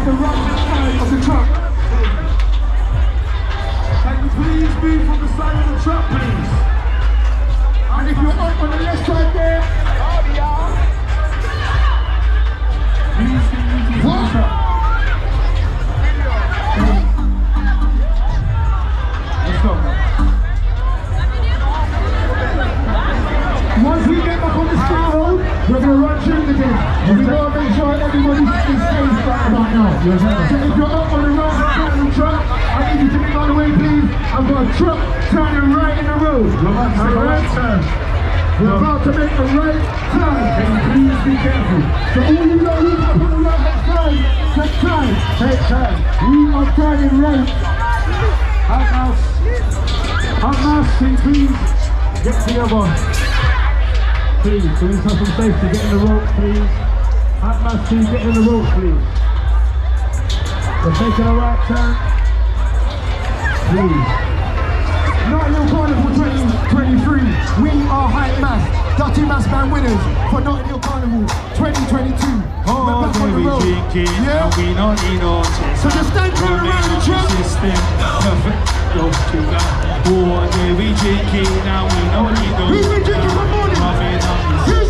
the right side of the truck. Can you please move from the side of the truck, please? And if you're up on the left side there, please can you move from the truck? Let's go. Once we get back on the street road, we're going to run tunes again. And we got to make sure everybody is safe right about now. So if you're up on the road and truck, I need you to get on the way, please. I've got a truck turning right in the road. Alright? We're about to make a right turn. Please be careful. So all you know who's up on the right hand side, take time. Take time. We are turning right. House, please get together. Please, can we have some safety? Get in the rope, please. Atmas team, get in the rope, please. We're taking a right turn. Please. Nottinghil-Carnival 2023. We are Hype Mass, Dirty Mass Band winners for Nottinghil-Carnival 2022. We're back on the road. Yeah? We don't need no So just stand clear around the truck. Oh, we drinking, now we don't need no. Who's been drinking for morning? Who's